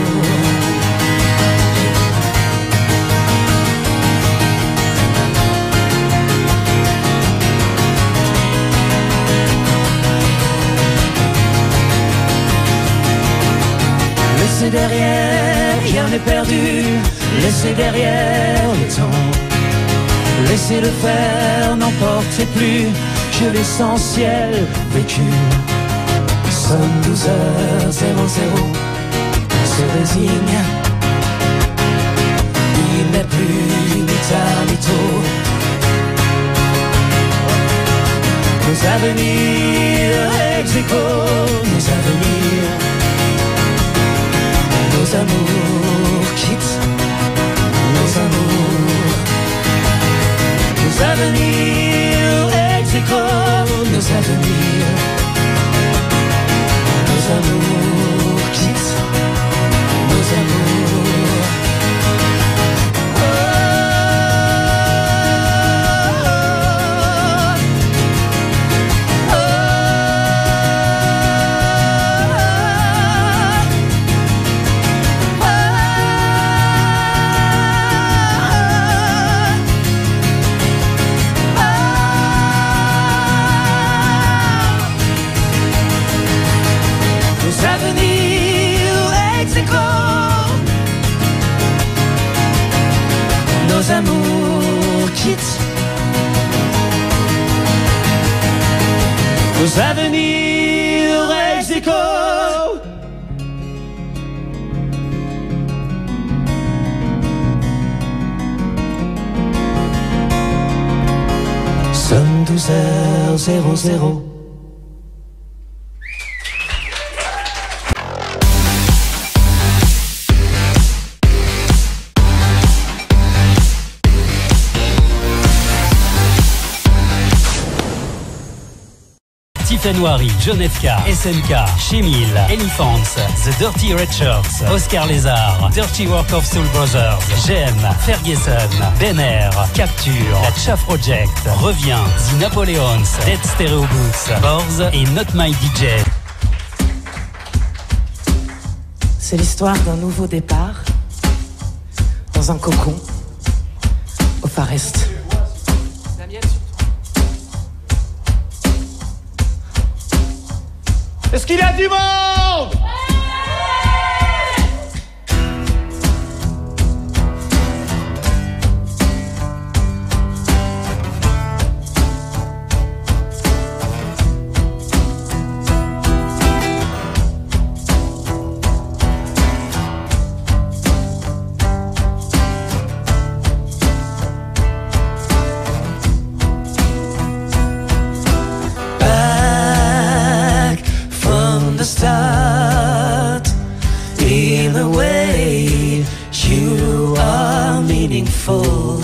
Speaker 14: Laissez derrière, rien n'est perdu. Laissez derrière le temps. Laissez le faire, n'emportez plus que l'essentiel vécu. Sonne 12h00, se résigne. Il n'est plus ni tard ni tôt. Nos avenirs ex-aequo, nos avenirs, nos amours quittent, nos amours, nos avenirs ex-aequo, nos avenirs, nos amours quittent, nos amours. Nos amours quittent, nos avenirs ex-aequo. Sonne 12h00.
Speaker 4: Noiry, John FK, SNK, Chemil, Elephants, The Dirty Red Shirts, Oscar Lézard, Dirty Work of Soul Brothers, GM, Ferguson, Benner, Capture, La Cha Project, Revient, The Napoleons, Dead Stereo Boots, Borz et Not My DJ.
Speaker 10: C'est l'histoire d'un nouveau départ dans un cocon au Far Est.
Speaker 15: Est-ce qu'il y a du monde?
Speaker 14: Start in a way you are meaningful.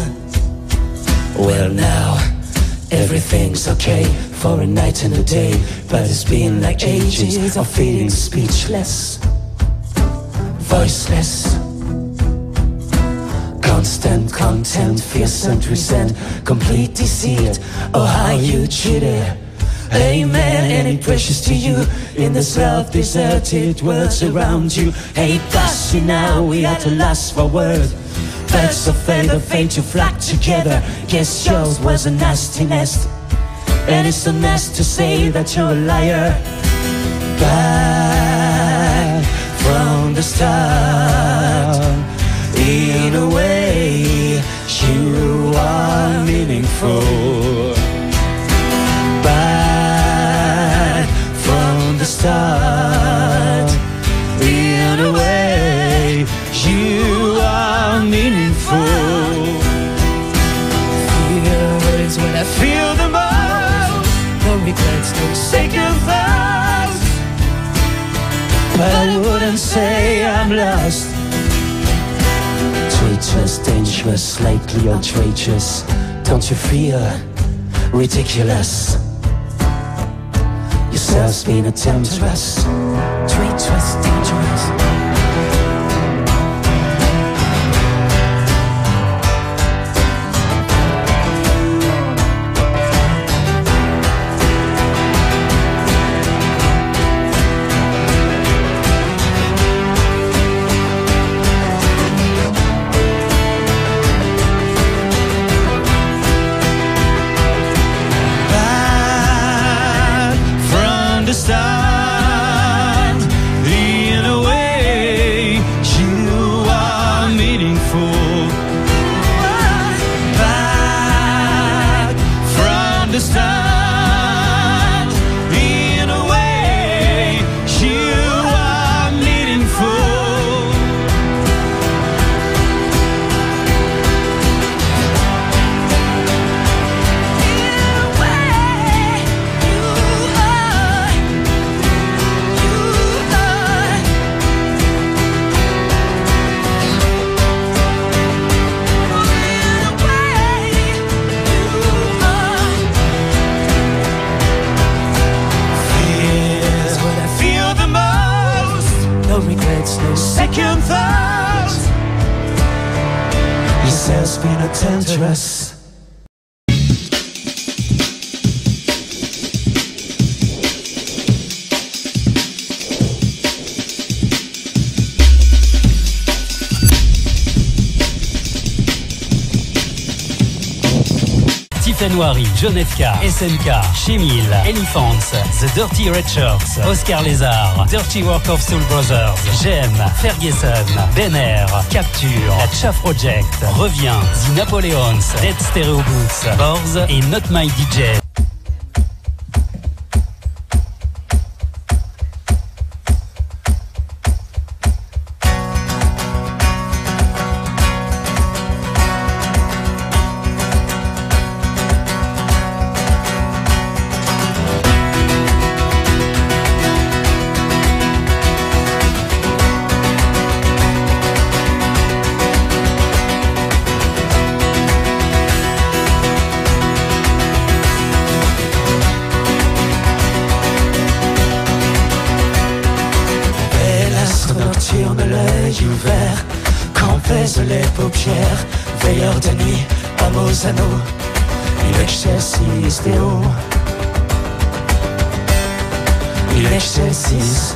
Speaker 14: Well now everything's okay for a night and a day, but it's been like ages of feeling speechless, voiceless. Constant content, fierce and resent, complete deceit. Oh how you cheated. Amen, any precious to you in the self-deserted worlds around you. Hey, gosh, now we are to lust for words. Birds of feather, fate to flock together. Guess yours was a nasty nest, and it's so nasty to say that you're a liar. Back from the start, in a way, you are meaningful. Back from the start, in a way. and say I'm lost. Treacherous, dangerous, slightly outrageous. Don't you feel ridiculous? Yourself's been a temptress. Treacherous, dangerous. Temptress.
Speaker 4: Tiffany, John FK, SNK, Chemil, Elephants, The Dirty Red Shirts, Oscar Lézard, Dirty Work of Soul Brothers, Jem, Ferguson, Benner, Capture, La Chaff Project, Revient, The Napoleons, Dead Stereo Boots, Borz et Not My DJ.
Speaker 14: Les paupières, veilleur de nuit, à Mosano, il exercice Déo, il exercice.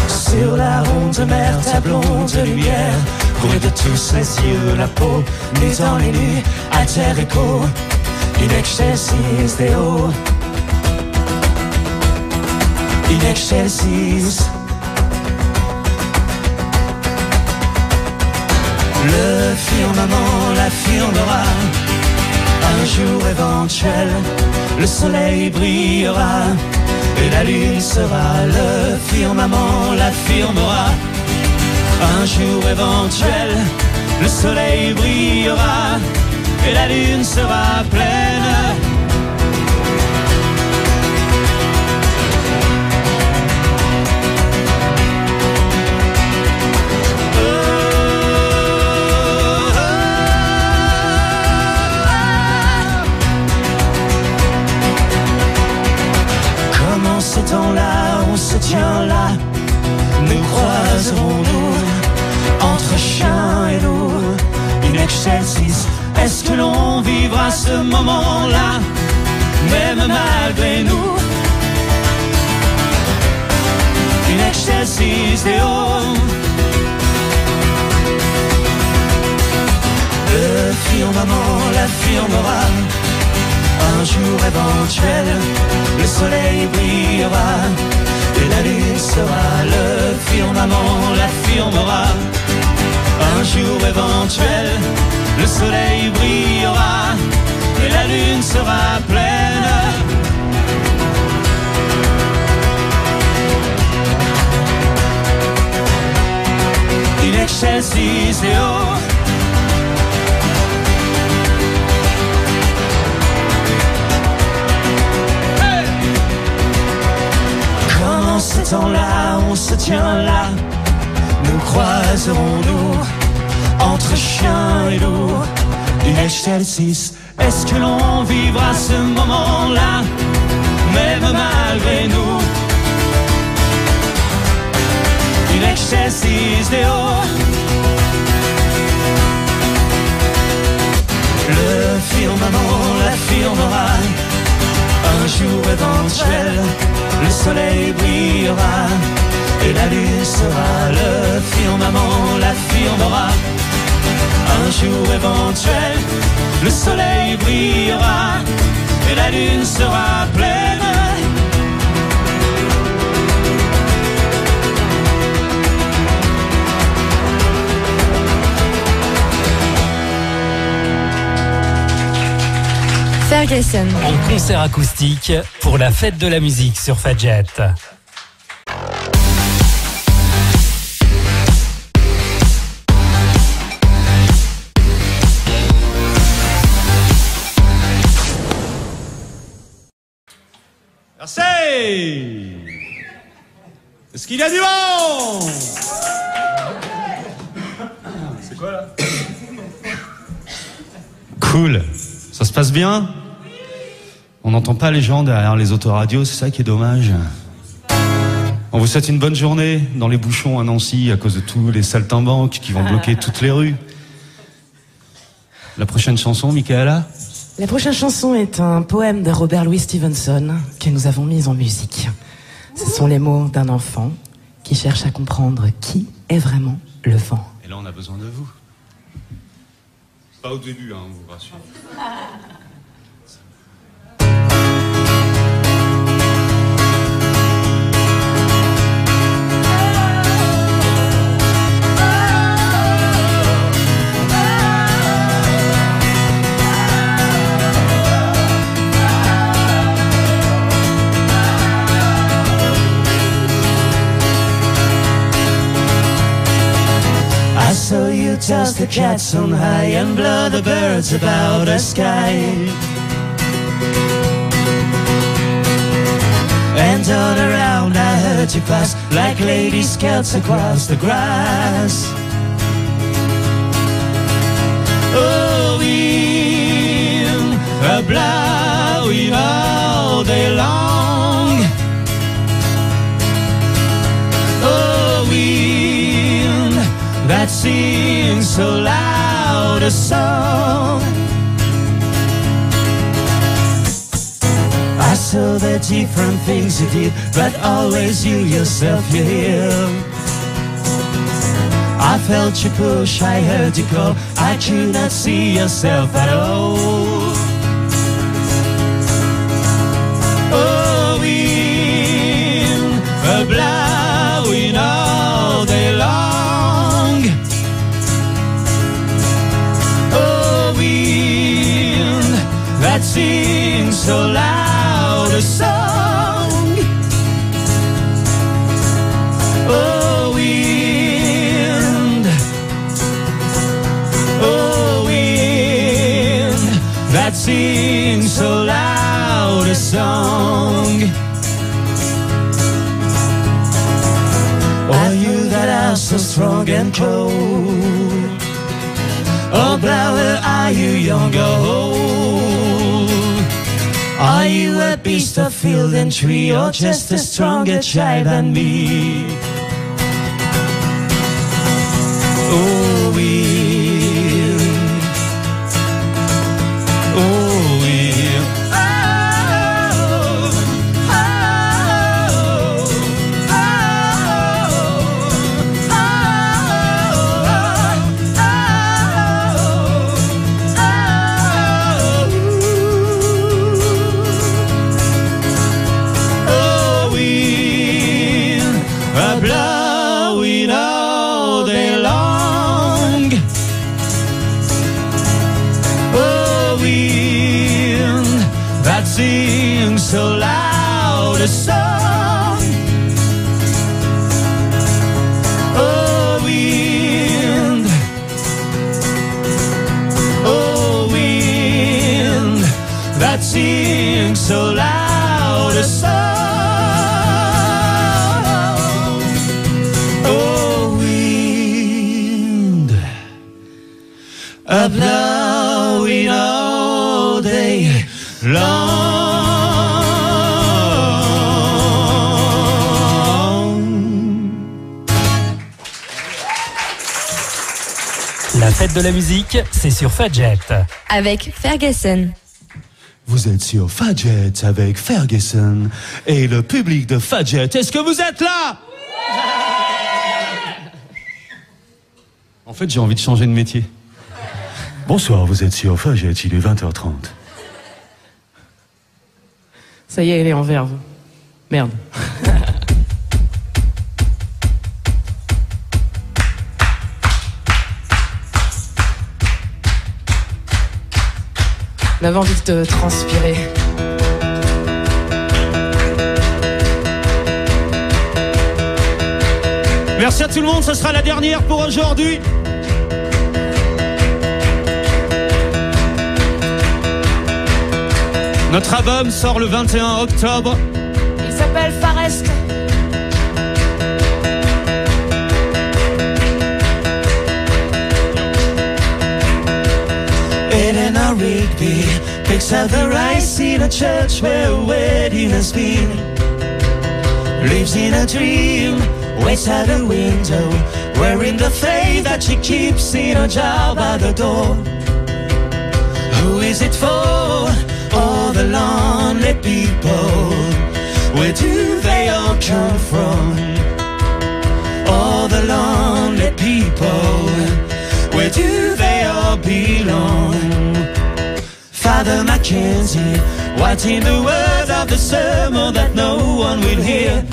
Speaker 14: Sur la ronde mer, ta blonde lumière, brûle de tous les yeux, la peau, nue dans les nuits, à terre écho, il exercice Déo, il exercice. Le firmament l'affirmera, un jour éventuel, le soleil brillera et la lune sera. Le firmament l'affirmera, un jour éventuel, le soleil brillera et la lune sera pleine. Ce temps-là, on se tient là, nous croiserons-nous entre chien et loup. In excelsis, est-ce que l'on vivra ce moment-là, même malgré nous? In excelsis Deo. Le firmament l'affirmera, un jour éventuel, le soleil brillera et la lune sera. Le firmament l'affirmera, un jour éventuel, le soleil brillera et la lune sera pleine. In excelsis Deo. temps-là, on se tient là. Nous croiserons-nous entre chien et loup? Une échelle 6, est-ce que l'on vivra ce moment-là, même malgré nous? Une échelle 6 des hauts. Le firmament l'affirmera. Un jour éventuel, le soleil brillera et la lune sera. Le firmament l'affirmera. Un jour éventuel, le soleil brillera et la lune sera pleine.
Speaker 1: Ferguson.
Speaker 4: En concert acoustique pour la fête de la musique sur Fadjet.
Speaker 15: Merci. Est-ce qu'il y a du monde? C'est quoi là?
Speaker 11: Cool. Ça se passe bien? On n'entend pas les gens derrière les autoradios, c'est ça qui est dommage. On vous souhaite une bonne journée dans les bouchons à Nancy à cause de tous les saltimbanques qui vont bloquer toutes les rues. La prochaine chanson, Michaela?
Speaker 10: La prochaine chanson est un poème de Robert Louis Stevenson que nous avons mis en musique. Ce sont les mots d'un enfant qui cherche à comprendre qui est vraiment le vent.
Speaker 11: Et là, on a besoin de vous. Pas au début, hein, on vous rassure.
Speaker 14: I saw you toss the cats on high and blow the birds about the sky. And all around I heard you pass like lady scouts across the grass. Oh, wind, a blowing all day long. Oh, wind, that sings so loud a song. I saw the different things you did, but always you yourself you hear. I felt you push, I heard you call, I could not see yourself at all. Oh, wind, a blowing all day long. Oh, wind, that sings so loud a song. Oh, wind, oh, wind, that sings so loud a song. Are you that are so strong and cold? Oh, blower, are you young or old? Are you a beast of field and tree, or just a stronger child than me? Oh, wind, oh, wind, oh, oh, oh, wind, blowing all day long. Oh, wind, that sings so loud a song. Oh, wind, oh, wind, that sings so loud a song. a blowing all day long.
Speaker 4: La fête de la musique, c'est sur Fadjet.
Speaker 16: Avec Ferguson.
Speaker 14: Vous êtes sur Fadjet avec Ferguson et le public de Fadjet. Est-ce que vous êtes là?
Speaker 11: En fait, j'ai envie de changer de métier.
Speaker 14: Bonsoir, vous êtes sur Fadjet, il est 20h30.
Speaker 10: Ça y est, elle est en verve. Merde. On avait envie de transpirer.
Speaker 6: Merci à tout le monde, ce sera la dernière pour aujourd'hui. Notre album sort le 21 octobre.
Speaker 5: Il s'appelle Forest.
Speaker 14: Eleanor Rigby picks up the rice in a church where a wedding has been. Lives in a dream, waits at a window, wearing the faith that she keeps in a jar by the door. Who is it for? All the lonely people. Where do they all come from? All the lonely people. Where do they all belong? Father Mackenzie, writing the words of the sermon that no one will hear.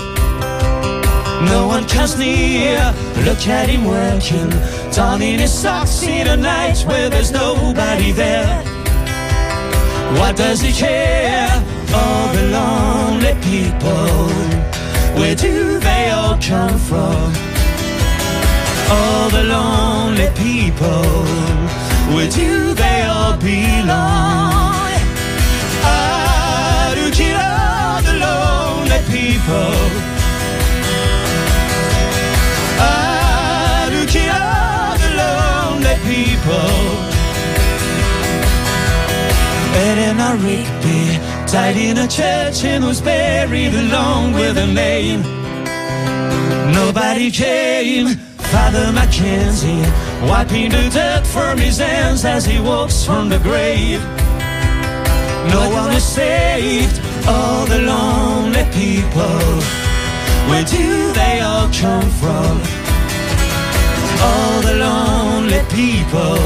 Speaker 14: No one comes near, look at him working, donning his socks in a night where there's nobody there. What does he care? All the lonely people, where do they all come from? All the lonely people, where do they all belong? Ah, look at all the lonely people. Ah, look at all the lonely people. Eleanor Rigby died in a church and was buried along with her name. Nobody came. Father Mackenzie wiping the dirt from his hands as he walks from the grave. No one is saved. All the lonely people, where do they all come from? All the lonely people,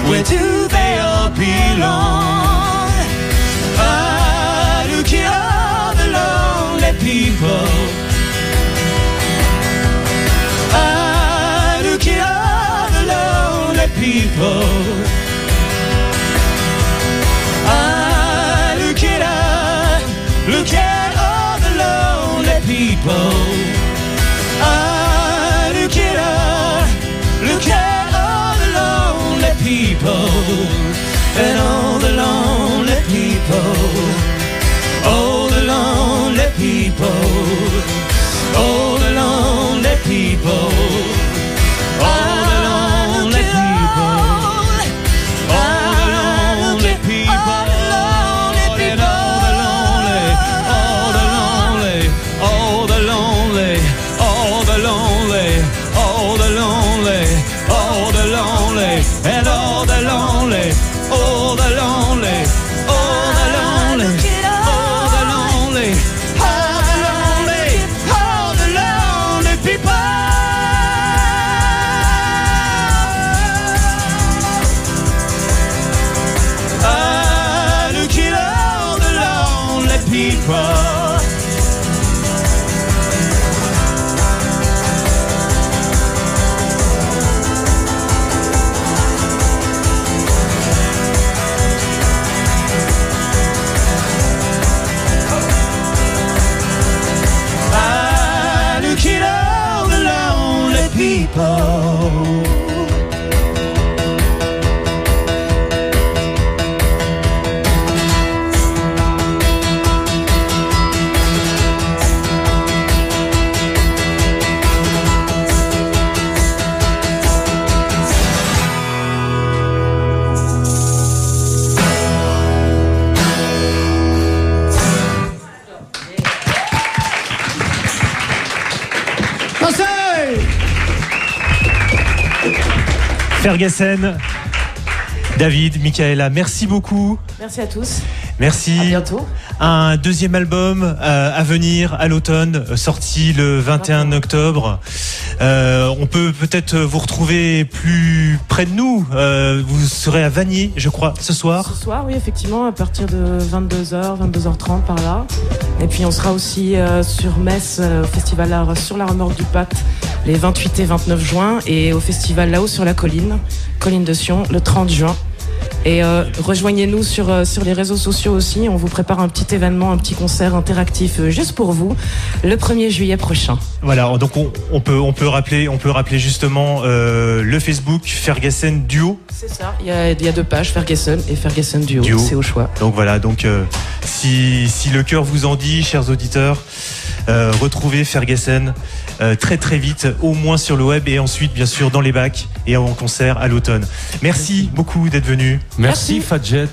Speaker 14: where do they all belong? Ah, look at all the lonely people. Ah, look at all the lonely people. Ah, look at all the lonely people. Ah, look at all the lonely people. And all the lonely people. All the lonely people. All the lonely people. All the lonely people. All the lonely people. And all the lonely. All the lonely. All the lonely. All the lonely. All the lonely. All the lonely. And all the lonely. All the lonely. All the lonely. All the lonely. All the lonely. All the lonely people. Ah, look at all the lonely people.
Speaker 6: Ferguson, David, Michaela, merci beaucoup.
Speaker 10: Merci à tous.
Speaker 6: Merci.
Speaker 10: À bientôt.
Speaker 6: Un deuxième album à venir à l'automne, sorti le 21 octobre. On peut peut-être vous retrouver plus près de nous. Vous serez à Vanier, je crois, ce soir.
Speaker 10: Ce soir, oui, effectivement, à partir de 22h, 22h30 par là. Et puis on sera aussi sur Metz, au Festival Art sur la remorque du Pat, les 28 et 29 juin. Et au Festival là-haut sur la colline de Sion, le 30 juin. Et rejoignez-nous sur les réseaux sociaux aussi. On vous prépare un petit événement, un petit concert interactif juste pour vous le 1er juillet prochain.
Speaker 6: Voilà, donc on peut rappeler justement le Facebook Ferguson Duo.
Speaker 10: C'est ça, il y a 2 pages, Ferguson et Ferguson Duo. C'est au choix.
Speaker 6: Donc voilà, si le cœur vous en dit, chers auditeurs, retrouvez Ferguson très très vite, au moins sur le web et ensuite bien sûr dans les bacs et en concert à l'automne. Merci beaucoup d'être venu.
Speaker 11: Merci Fadjet.